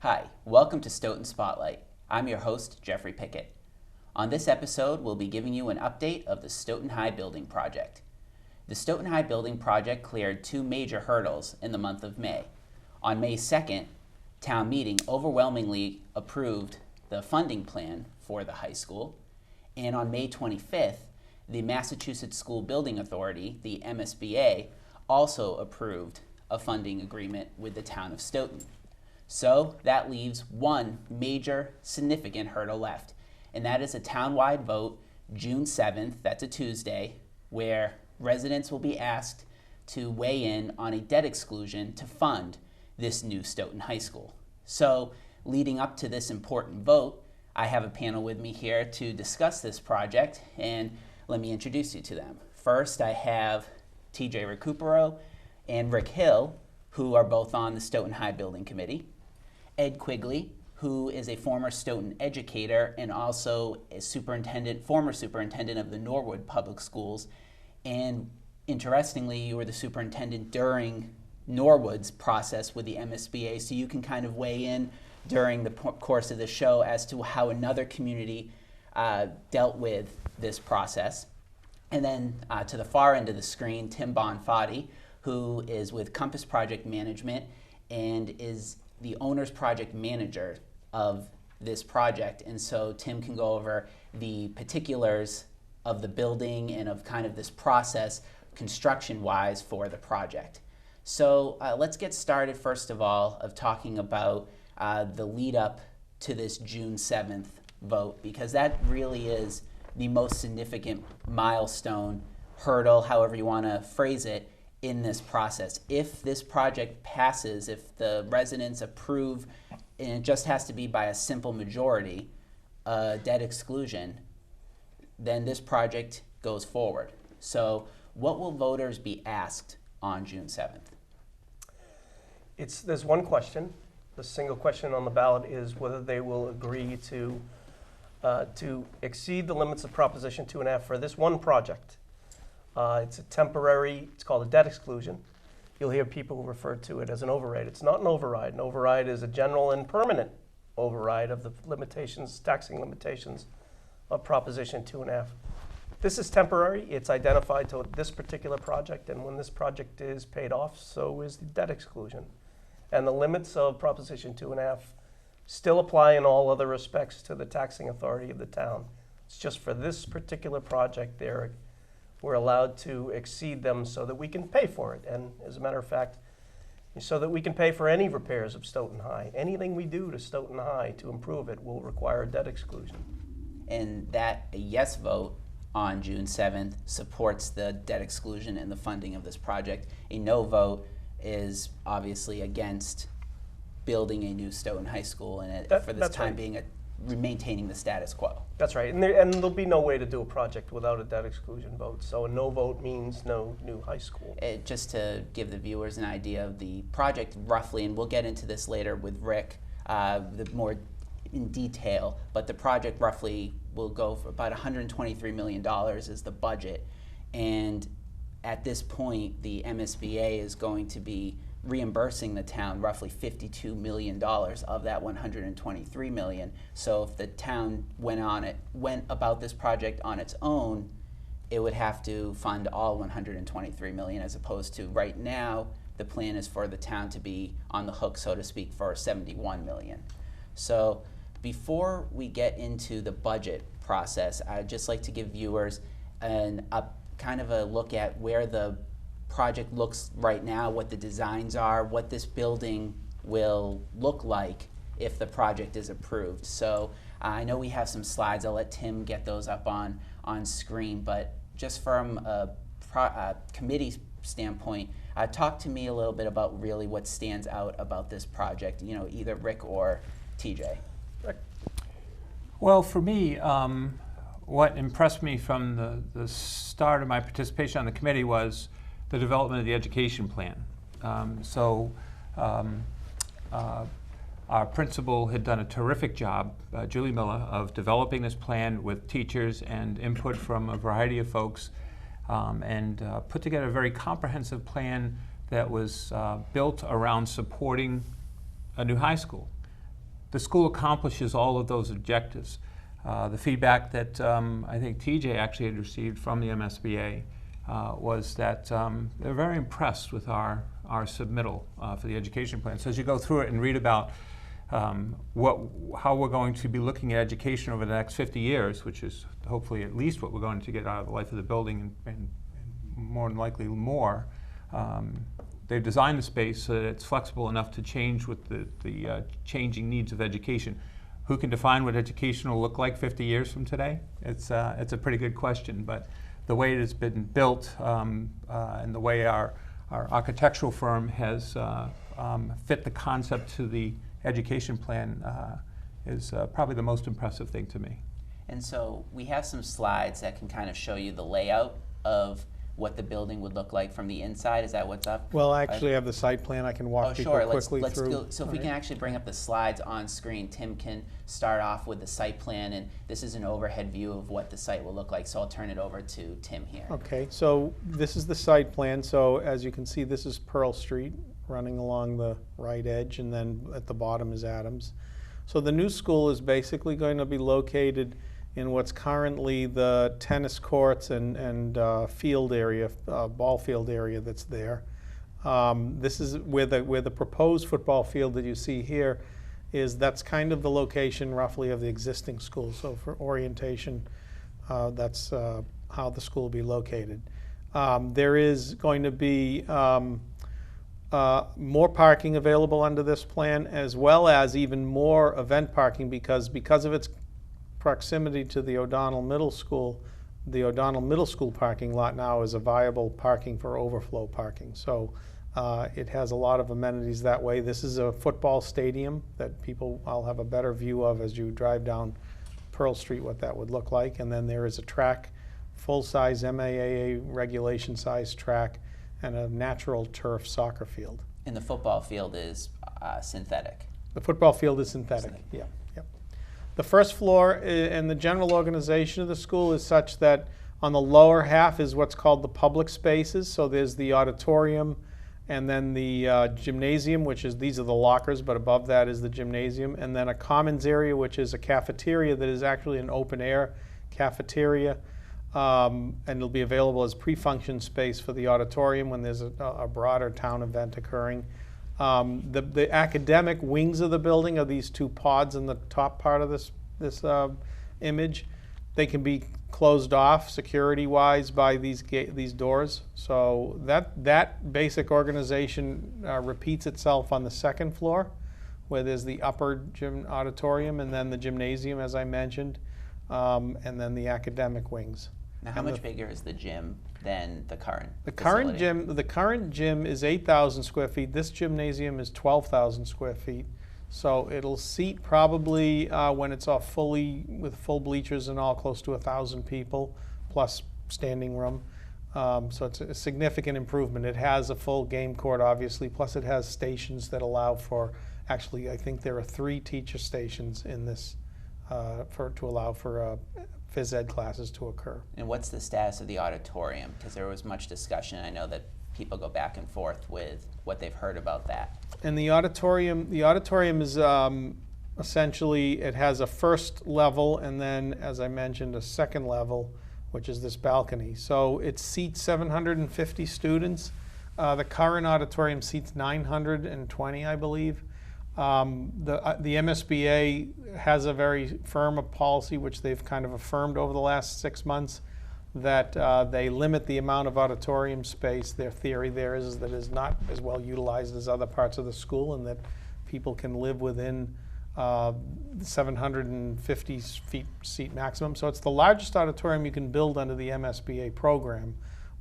Hi, welcome to Stoughton Spotlight. I'm your host, Jeffrey Pickette. On this episode, we'll be giving you an update of the Stoughton High Building Project. The Stoughton High Building Project cleared two major hurdles in the month of May. On May 2nd, town meeting overwhelmingly approved the funding plan for the high school, and on May 25th, the Massachusetts School Building Authority, the MSBA, also approved a funding agreement with the town of Stoughton. So that leaves one major significant hurdle left, and that is a townwide vote June 7th, that's a Tuesday, where residents will be asked to weigh in on a debt exclusion to fund this new Stoughton High School. So leading up to this important vote, I have a panel with me here to discuss this project, and let me introduce you to them. First, I have TJ Recupero and Rick Hill, who are both on the Stoughton High Building Committee. Ed Quigley, who is a former Stoughton educator and also a former superintendent of the Norwood Public Schools. And interestingly, you were the superintendent during Norwood's process with the MSBA, so you can kind of weigh in during the course of the show as to how another community dealt with this process. And then to the far end of the screen, Tim Bonfatti, who is with Compass Project Management and is the owner's project manager of this project. And so Tim can go over the particulars of the building and of kind of this process construction-wise for the project. So let's get started first of all of talking about the lead up to this June 7th vote, because that really is the most significant milestone, hurdle, however you want to phrase it, in this process. If this project passes, if the residents approve, and it just has to be by a simple majority, debt exclusion, then this project goes forward. So what will voters be asked on June 7th? There's one question. The single question on the ballot is whether they will agree to exceed the limits of Proposition 2.5 for this one project. It's called a debt exclusion. You'll hear people refer to it as an override. It's not an override. An override is a general and permanent override of the taxing limitations of Proposition 2.5. This is temporary. It's identified to this particular project, and when this project is paid off, so is the debt exclusion. And the limits of Proposition 2.5 still apply in all other respects to the taxing authority of the town. It's just for this particular project we're allowed to exceed them so that we can pay for it. And as a matter of fact, so that we can pay for any repairs of Stoughton High. Anything we do to Stoughton High to improve it will require a debt exclusion. And that a yes vote on June 7th supports the debt exclusion and the funding of this project. A no vote is obviously against building a new Stoughton High School and for this time right. being maintaining the status quo. That's right, and there'll be no way to do a project without a debt exclusion vote. So a no vote means no new high school. Just to give the viewers an idea of the project roughly, and we'll get into this later with Rick, more in detail, but the project roughly will go for about $123 million is the budget. And at this point, the MSBA is going to be reimbursing the town roughly $52 million of that $123 million. So if the town went about this project on its own, it would have to fund all $123 million, as opposed to right now, the plan is for the town to be on the hook, so to speak, for $71 million. So before we get into the budget process, I'd just like to give viewers kind of a look at where the project looks right now, what the designs are, what this building will look like if the project is approved. So I know we have some slides. I'll let Tim get those up on screen, but just from a committee standpoint, talk to me a little bit about really what stands out about this project, either Rick or TJ. Rick. Well, for me, what impressed me from the start of my participation on the committee was the development of the education plan. Our principal had done a terrific job, Julie Miller, of developing this plan with teachers and input from a variety of folks, and put together a very comprehensive plan that was built around supporting a new high school. the school accomplishes all of those objectives. The feedback that I think TJ actually had received from the MSBA was that they're very impressed with our submittal for the education plan. So as you go through it and read about how we're going to be looking at education over the next 50 years, which is hopefully at least what we're going to get out of the life of the building and more than likely more, they've designed the space so that it's flexible enough to change with the changing needs of education. Who can define what education will look like 50 years from today? It's a pretty good question, but the way it has been built and the way our architectural firm has fit the concept to the education plan is probably the most impressive thing to me. And so we have some slides that can kind of show you the layout of what the building would look like from the inside. Is that what's up? Well, I actually have the site plan. I can walk people quickly let's through. Go. So if we can actually bring up the slides on screen, Tim can start off with the site plan, and this is an overhead view of what the site will look like. So I'll turn it over to Tim here. Okay, so this is the site plan. So as you can see, this is Pearl Street running along the right edge, and then at the bottom is Adams. So the new school is basically going to be located in what's currently the tennis courts and field area, ball field area that's there. This is where the proposed football field that you see here is. That's kind of the location roughly of the existing school. So for orientation, that's how the school will be located. There is going to be more parking available under this plan, as well as even more event parking because of its proximity to the O'Donnell Middle School. The O'Donnell Middle School parking lot now is a viable parking for overflow parking. So it has a lot of amenities that way. This is a football stadium that people will have a better view of as you drive down Pearl Street, what that would look like. And then there is a track, full-size MAAA regulation-size track, and a natural turf soccer field. And the football field is synthetic. The football field is synthetic, yeah. The first floor and the general organization of the school is such that on the lower half is what's called the public spaces. So there's the auditorium and then the gymnasium, which is, these are the lockers, but above that is the gymnasium, and then a commons area, which is a cafeteria that is actually an open air cafeteria. And it'll be available as pre-function space for the auditorium when there's a broader town event occurring. The academic wings of the building are these two pods in the top part of this image. They can be closed off security-wise by these doors. So that basic organization repeats itself on the second floor, where there's the upper gym auditorium and then the gymnasium, as I mentioned, and then the academic wings. Now, how much bigger is the gym than the current The current gym is 8,000 square feet. This gymnasium is 12,000 square feet. So it'll seat probably, when it's all with full bleachers and all, close to 1,000 people, plus standing room. So it's a significant improvement. It has a full game court, obviously, plus it has stations that allow for, actually, I think there are 3 teacher stations in this to allow for phys ed classes to occur. And what's the status of the auditorium? Because there was much discussion. I know that people go back and forth with what they've heard about that. And the auditorium is essentially, it has a first level and then, as I mentioned, a second level, which is this balcony. So it seats 750 students. The current auditorium seats 920, I believe. The MSBA has a very firm policy, which they've kind of affirmed over the last 6 months, that they limit the amount of auditorium space. Their theory there is that it's not as well utilized as other parts of the school, and that people can live within 750 seat maximum. So it's the largest auditorium you can build under the MSBA program,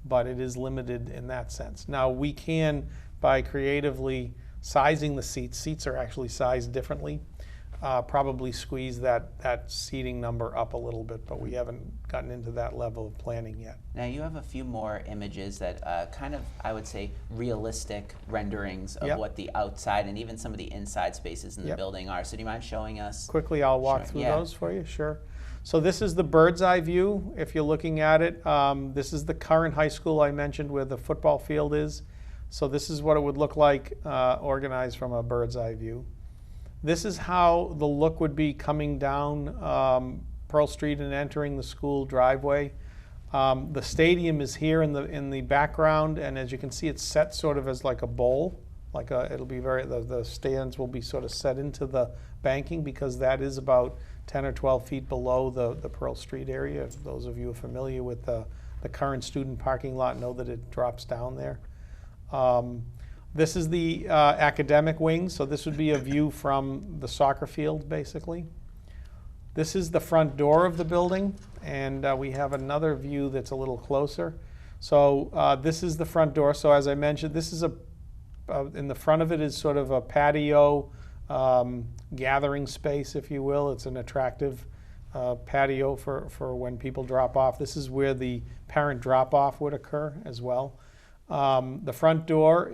but it is limited in that sense. Now we can, by creatively sizing the seats are actually sized differently, probably squeeze that seating number up a little bit, but we haven't gotten into that level of planning yet. Now you have a few more images that kind of, I would say, realistic renderings of what the outside and even some of the inside spaces in the building are. So do you mind showing us? Quickly, I'll walk through those for you, sure. So this is the bird's eye view, if you're looking at it. This is the current high school I mentioned where the football field is. So this is what it would look like organized from a bird's eye view. This is how the look would be coming down Pearl Street and entering the school driveway. The stadium is here in the background, and as you can see, it's set sort of as like a bowl. It'll be the stands will be sort of set into the banking, because that is about 10 or 12 feet below the Pearl Street area. If those of you who are familiar with the current student parking lot know that it drops down there. This is the academic wing, so this would be a view from the soccer field, basically. This is the front door of the building, and we have another view that's a little closer. So this is the front door. So as I mentioned, this is in the front of it is sort of a patio gathering space, if you will. It's an attractive patio for when people drop off. This is where the parent drop-off would occur as well. The front door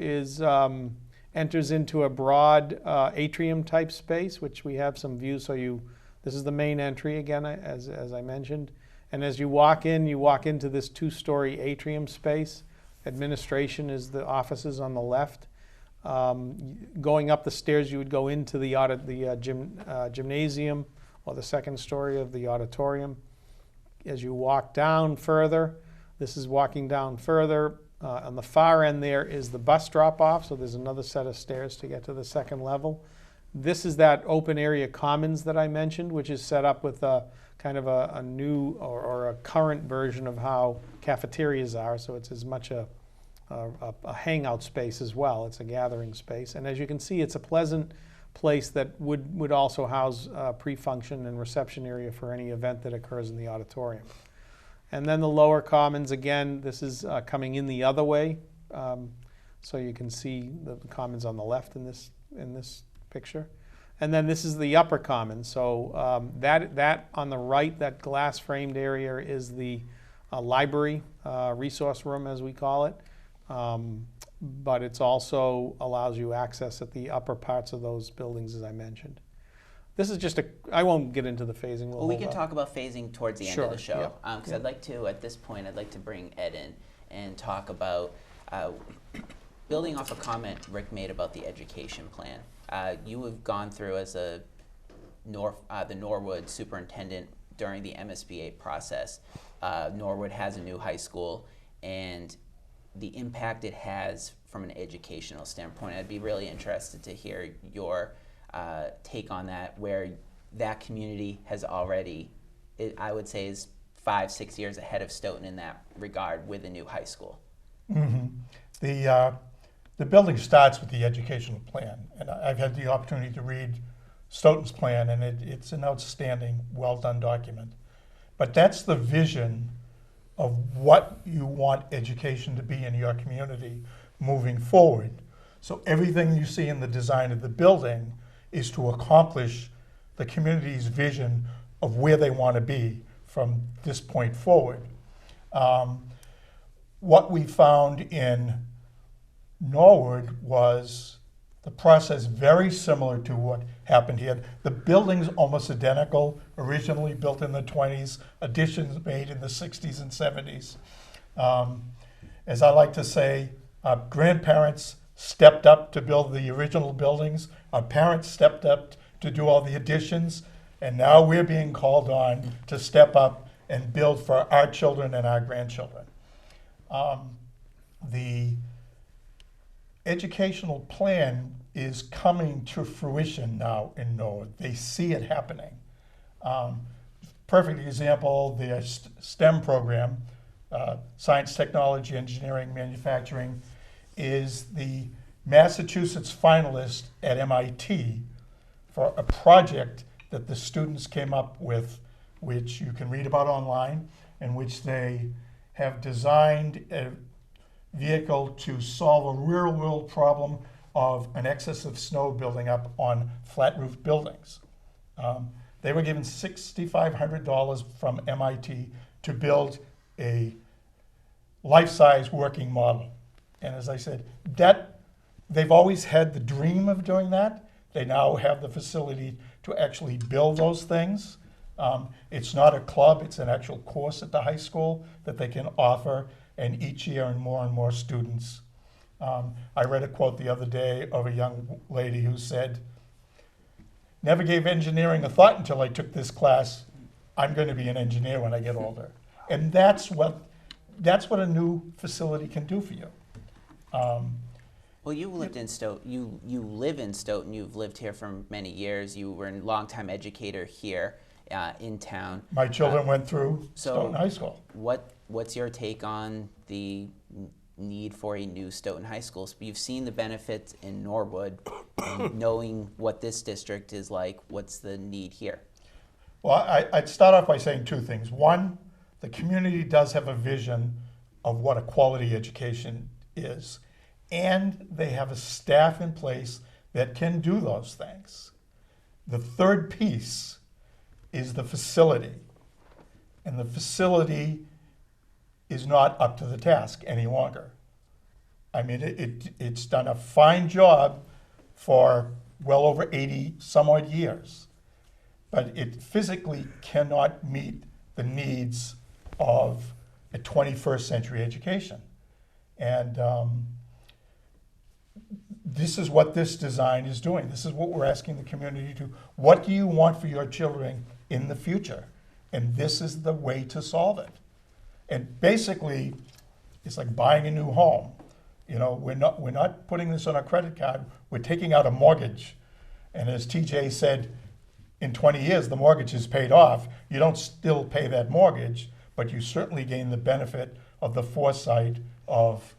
enters into a broad atrium-type space, which we have some views. So this is the main entry again, as I mentioned. And as you walk into this 2-story atrium space. Administration is the offices on the left. Going up the stairs, you would go into the gymnasium, or the second story of the auditorium. As you walk down further, this is walking down further. On the far end there is the bus drop-off, so there's another set of stairs to get to the second level. This is that open area commons that I mentioned, which is set up with a kind of a new or a current version of how cafeterias are, so it's as much a hangout space as well. It's a gathering space, and as you can see, it's a pleasant place that would also house pre-function and reception area for any event that occurs in the auditorium. And then the lower commons, again, this is coming in the other way, so you can see the commons on the left in this picture. And then this is the upper commons. So that on the right, that glass framed area is the library resource room, as we call it. But it's also allows you access at the upper parts of those buildings, as I mentioned. This is just I won't get into the phasing. Well, we can talk about phasing towards the end of the show. Yeah. Because I'd like to, at this point, I'd like to bring Ed in and talk about, building off a comment Rick made about the education plan. You have gone through as the Norwood superintendent during the MSBA process. Norwood has a new high school, and the impact it has from an educational standpoint. I'd be really interested to hear your take on that, where that community has already, I would say, is 5-6 years ahead of Stoughton in that regard with a new high school. Mm-hmm. The building starts with the educational plan, and I've had the opportunity to read Stoughton's plan, and it's an outstanding, well-done document. But that's the vision of what you want education to be in your community moving forward. So everything you see in the design of the building is to accomplish the community's vision of where they want to be from this point forward. What we found in Norwood was the process very similar to what happened here. The building's almost identical, originally built in the 20s, additions made in the 60s and 70s. As I like to say, our grandparents stepped up to build the original buildings, our parents stepped up to do all the additions, and now we're being called on to step up and build for our children and our grandchildren. The educational plan is coming to fruition now in Norwood. They see it happening. Perfect example, the STEM program, science, technology, engineering, manufacturing, is the Massachusetts finalist at MIT for a project that the students came up with, which you can read about online, in which they have designed a vehicle to solve a real-world problem of an excess of snow building up on flat-roof buildings. They were given $6,500 from MIT to build a life-size working model. And as I said, they've always had the dream of doing that. They now have the facility to actually build those things. It's not a club, it's an actual course at the high school that they can offer, and each year and more students. I read a quote the other day of a young lady who said, never gave engineering a thought until I took this class. I'm going to be an engineer when I get older. And that's what a new facility can do for you. Well, you lived in Stoughton. You live in Stoughton. You've lived here for many years. You were a longtime educator here in town. My children went through Stoughton High School. What's your take on the need for a new Stoughton High School? You've seen the benefits in Norwood, and knowing what this district is like. What's the need here? Well, I'd start off by saying two things. One, the community does have a vision of what a quality education is, and they have a staff in place that can do those things. The third piece is the facility, and the facility is not up to the task any longer. I mean, it's done a fine job for well over 80 some odd years, but it physically cannot meet the needs of a 21st century education. And this is what this design is doing. This is what we're asking the community to do. What do you want for your children in the future? And this is the way to solve it. And basically, it's like buying a new home. You know, we're not putting this on a credit card. We're taking out a mortgage. And as TJ said, in 20 years, the mortgage is paid off. You don't still pay that mortgage, but you certainly gain the benefit of the foresight of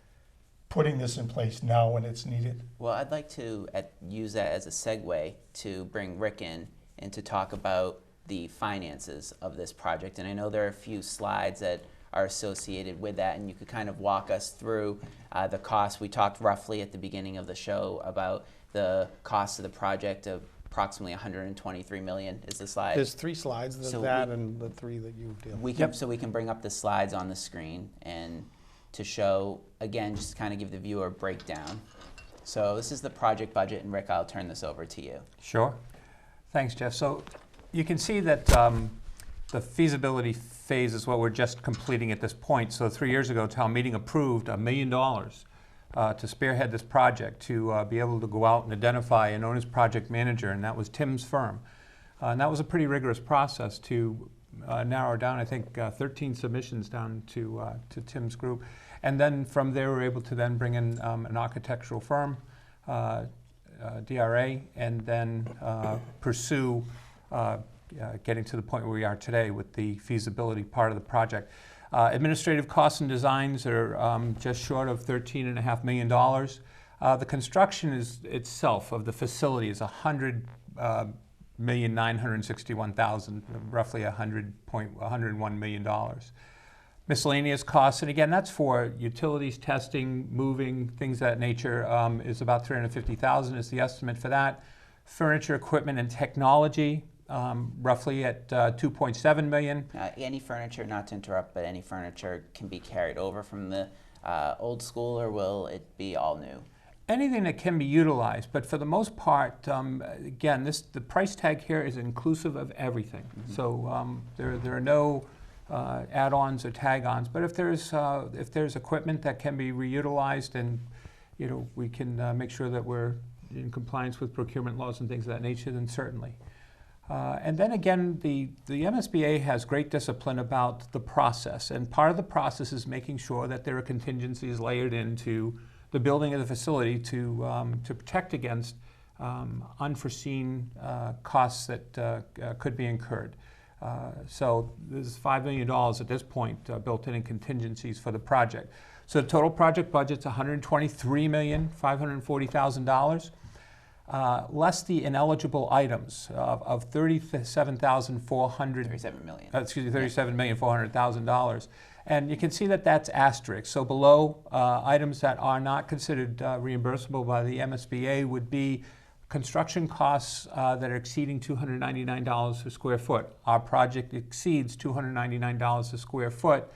putting this in place now when it's needed. Well, I'd like to use that as a segue to bring Rick in and to talk about the finances of this project. And I know there are a few slides that are associated with that, and you could kind of walk us through the cost. We talked roughly at the beginning of the show about the cost of the project of approximately $123 million is the slide. There's 3 slides, and the 3 that you did. So we can bring up the slides on the screen and to show, again, just to kind of give the viewer a breakdown. So this is the project budget, and Rick, I'll turn this over to you. Sure. Thanks, Jeff. So you can see that the feasibility phase is what we're just completing at this point. So 3 years ago, town meeting approved $1 million to spearhead this project, to be able to go out and identify an owner's project manager, and that was Tim's firm. And that was a pretty rigorous process to narrow down, I think, 13 submissions down to Tim's group. And then from there, we were able to then bring in an architectural firm, DRA, and then pursue getting to the point where we are today with the feasibility part of the project. Administrative costs and designs are just short of $13.5 million. The construction itself of the facility is $100,961,000, roughly $101 million. Miscellaneous costs, and again, that's for utilities, testing, moving, things of that nature, is about $350,000 is the estimate for that. Furniture, equipment, and technology, roughly at $2.7 million. Any furniture, not to interrupt, but any furniture can be carried over from the old school, or will it be all new? Anything that can be utilized, but for the most part, again, the price tag here is inclusive of everything. Mm-hmm. So there are no add-ons or tag-ons, but if there's equipment that can be reutilized, and we can make sure that we're in compliance with procurement laws and things of that nature, then certainly. And then again, the MSBA has great discipline about the process, and part of the process is making sure that there are contingencies layered into the building of the facility to protect against unforeseen costs that could be incurred. So there's $5 million at this point built in contingencies for the project. So the total project budget's $123,540,000. Less the ineligible items of $37,400,000. And you can see that that's asterisk. So below, items that are not considered reimbursable by the MSBA would be construction costs that are exceeding $299 per square foot. Our project exceeds $299 a square foot,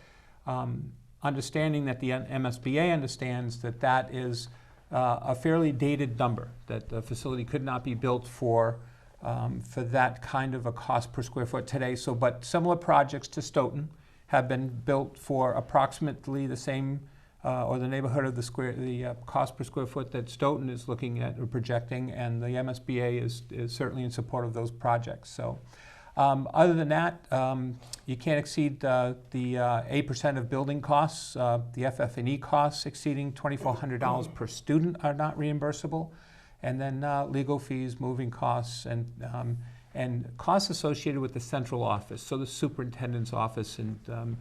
understanding that the MSBA understands that that is a fairly dated number, that the facility could not be built for that kind of a cost per square foot today. So, but similar projects to Stoughton have been built for approximately the same or the neighborhood of the cost per square foot that Stoughton is looking at or projecting, and the MSBA is certainly in support of those projects. So other than that, you can't exceed the 8% of building costs. The FF&E costs exceeding $2,400 per student are not reimbursable. And then legal fees, moving costs, and costs associated with the central office. So the superintendent's office and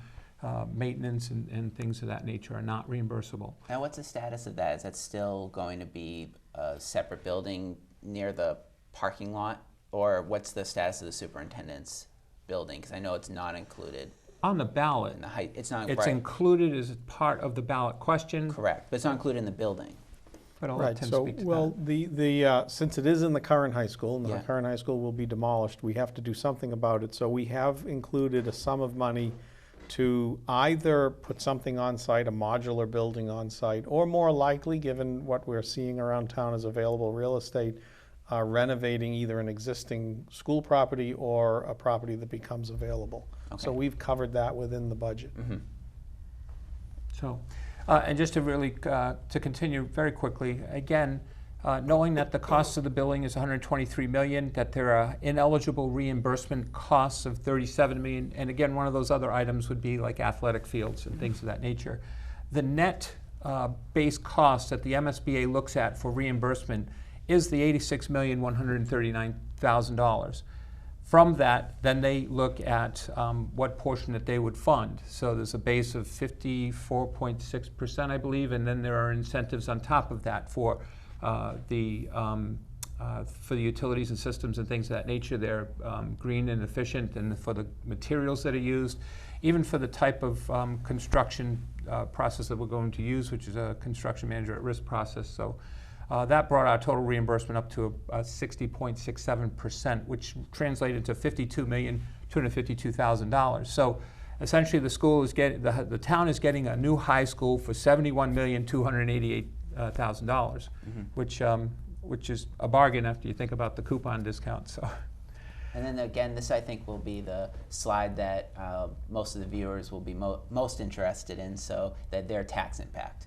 maintenance and things of that nature are not reimbursable. Now, what's the status of that? Is that still going to be a separate building near the parking lot? Or what's the status of the superintendent's building? Because I know it's not included On the ballot, in the height. It's not it's right. included as part of the ballot question. Correct, but it's not included in the building. But I'll let Right, Tim so, speak to well, that. since it is in the current high school, and the Yeah. current high school will be demolished, we have to do something about it. So we have included a sum of money to either put something on site, a modular building on site, or more likely, given what we're seeing around town as available real estate, renovating either an existing school property or a property that becomes available. Okay. So we've covered that within the budget. Mm-hmm. So, and just to really, to continue very quickly, again, knowing that the cost of the building is $123 million, that there are ineligible reimbursement costs of $37 million, and again, one of those other items would be like athletic fields and things of that nature. The net base cost that the MSBA looks at for reimbursement is the $86,139,000. From that, then they look at what portion that they would fund. So there's a base of 54.6%, I believe, and then there are incentives on top of that for the utilities and systems and things of that nature. They're green and efficient, and for the materials that are used, even for the type of construction process that we're going to use, which is a construction manager at risk process. So that brought our total reimbursement up to 60.67%, which translated to $52,252,000. So essentially, the school is getting the town is getting a new high school for $71,288,000, which is a bargain after you think about the coupon discount. So. And then again, this I think will be the slide that most of the viewers will be most interested in, so that their tax impact.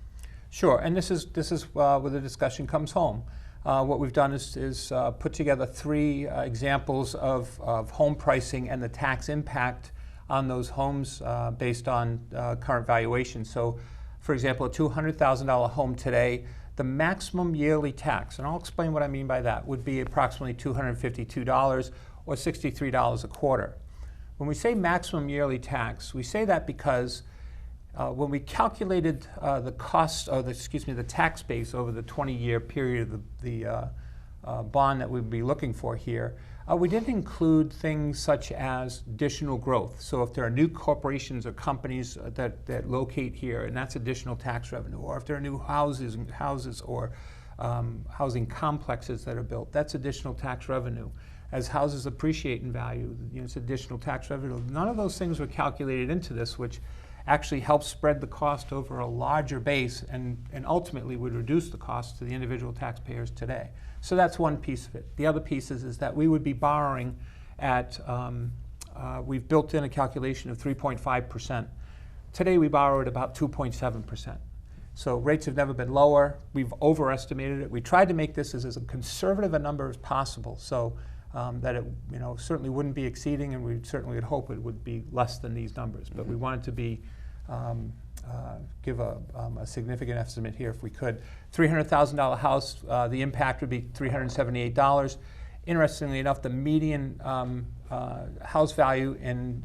Sure, and this is where the discussion comes home. What we've done is put together three examples of home pricing and the tax impact on those homes based on current valuation. So, for example, a $200,000 home today, the maximum yearly tax, and I'll explain what I mean by that, would be approximately $252 or $63 a quarter. When we say maximum yearly tax, we say that because when we calculated the cost, or the tax base over the 20-year period of the bond that we'd be looking for here, we didn't include things such as additional growth. So if there are new corporations or companies that locate here, and that's additional tax revenue, or if there are new houses or housing complexes that are built, that's additional tax revenue. As houses appreciate in value, it's additional tax revenue. None of those things were calculated into this, which actually helps spread the cost over a larger base and ultimately would reduce the cost to the individual taxpayers today. So that's one piece of it. The other piece is that we would be borrowing at, we've built in a calculation of 3.5%. Today we borrow at about 2.7%. So rates have never been lower. We've overestimated it. We tried to make this as conservative a number as possible, so that it certainly wouldn't be exceeding, and we certainly would hope it would be less than these numbers. But we wanted to be give a significant estimate here if we could. $300,000 house, the impact would be $378. Interestingly enough, the median house value in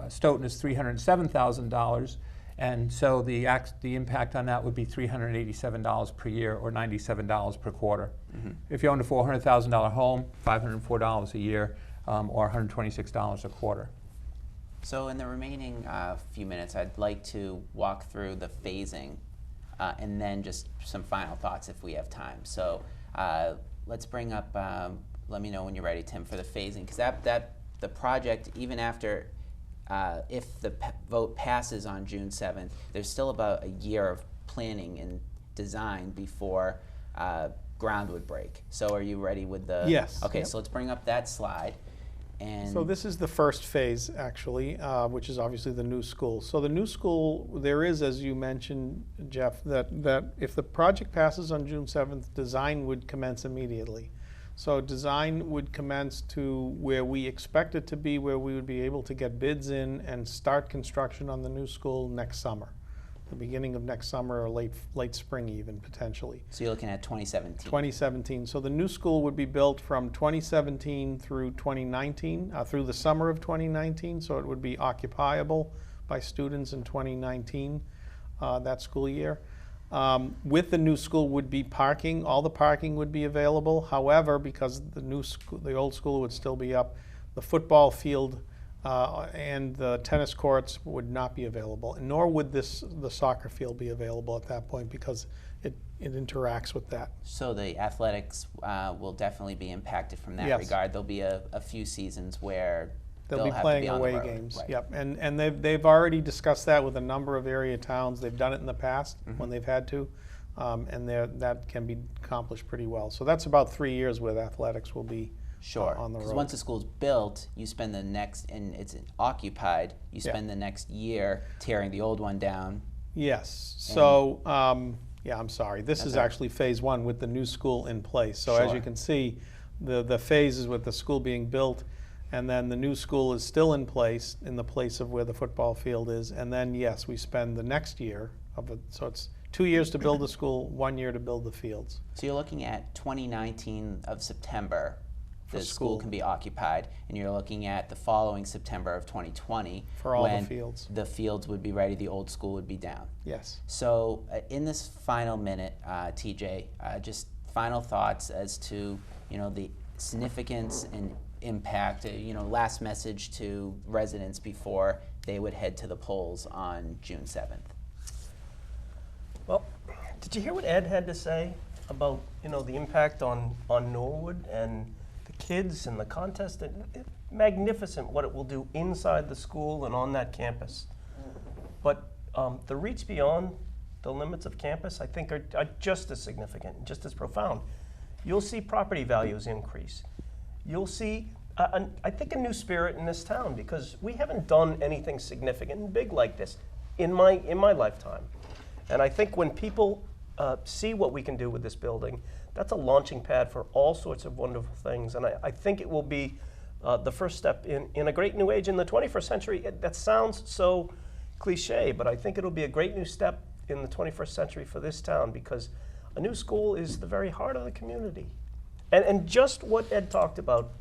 Stoughton is $307,000, and so the impact on that would be $387 per year, or $97 per quarter. If you owned a $400,000 home, $504 a year, or $126 a quarter. So in the remaining few minutes, I'd like to walk through the phasing and then just some final thoughts if we have time. So let's bring up, let me know when you're ready, Tim, for the phasing, because the project, even after, if the vote passes on June 7th, there's still about a year of planning and design before ground would break. So are you ready with the? Yes. Okay, Yep. so let's bring up that slide. And So this is the first phase, actually, which is obviously the new school. So the new school, there is, as you mentioned, Jeff, that if the project passes on June 7th, design would commence immediately. So design would commence to where we expect it to be, where we would be able to get bids in and start construction on the new school next summer, the beginning of next summer or late spring even, potentially. so you're looking at 2017. 2017. So the new school would be built from 2017 through 2019, through the summer of 2019. So it would be occupiable by students in 2019, that school year. With the new school would be parking. All the parking would be available. However, because the old school would still be up, the football field and the tennis courts would not be available, nor would the soccer field be available at that point because it interacts with that. So the athletics will definitely be impacted from that Yes. regard. There'll be a few seasons where They'll be have playing to be on the away road. games. Right. Yep, and they've already discussed that with a number of area towns. They've done it in the past when they've had to, and that can be accomplished pretty well. So that's about 3 years where athletics will be Sure. on the Because road. once the school's built, you spend the next, and it's occupied, you Yeah. spend the next year tearing the old one down. Yes. So, yeah, I'm sorry. This is all right. actually phase one with the new school in place. So as Sure. you can see, the phases with the school being built, and then the new school is still in place, in the place of where the football field is. And then, yes, we spend the next year of it. So it's 2 years to build the school, 1 year to build the fields. So you're looking at 2019 of September, For the school school. can be occupied, and you're looking at the following September of 2020 For all the when fields. the fields would be ready, the old school would be down. Yes. So in this final minute, TJ, just final thoughts as to the significance and impact. Last message to residents before they would head to the polls on June 7th. Well, did you hear what Ed had to say about, the impact on Norwood and the kids and the contest? Magnificent what it will do inside the school and on that campus. But the reach beyond the limits of campus, I think, are just as significant and just as profound. You'll see property values increase. You'll see, I think, a new spirit in this town because we haven't done anything significant and big like this in my lifetime. And I think when people see what we can do with this building, that's a launching pad for all sorts of wonderful things. And I think it will be the first step in a great new age in the 21st century. That sounds so cliche, but I think it'll be a great new step in the 21st century for this town because a new school is the very heart of the community. And just what Ed talked about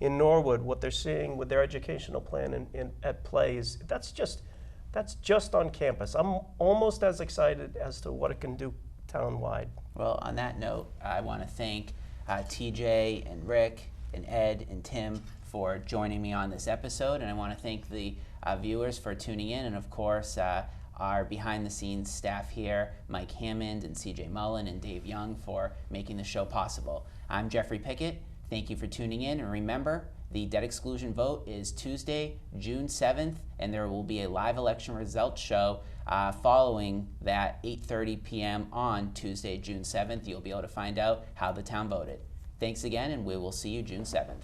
in Norwood, what they're seeing with their educational plan at play is that's just on campus. I'm almost as excited as to what it can do town-wide. Well, on that note, I want to thank TJ and Rick and Ed and Tim for joining me on this episode, and I want to thank the viewers for tuning in, and of course our behind-the-scenes staff here, Mike Hammond and CJ Mullen and Dave Young, for making the show possible. I'm Jeffrey Pickette. Thank you for tuning in, and remember, the debt exclusion vote is Tuesday, June 7th, and there will be a live election results show following that 8:30 p.m. on Tuesday, June 7th. You'll be able to find out how the town voted. Thanks again, and we will see you June 7th.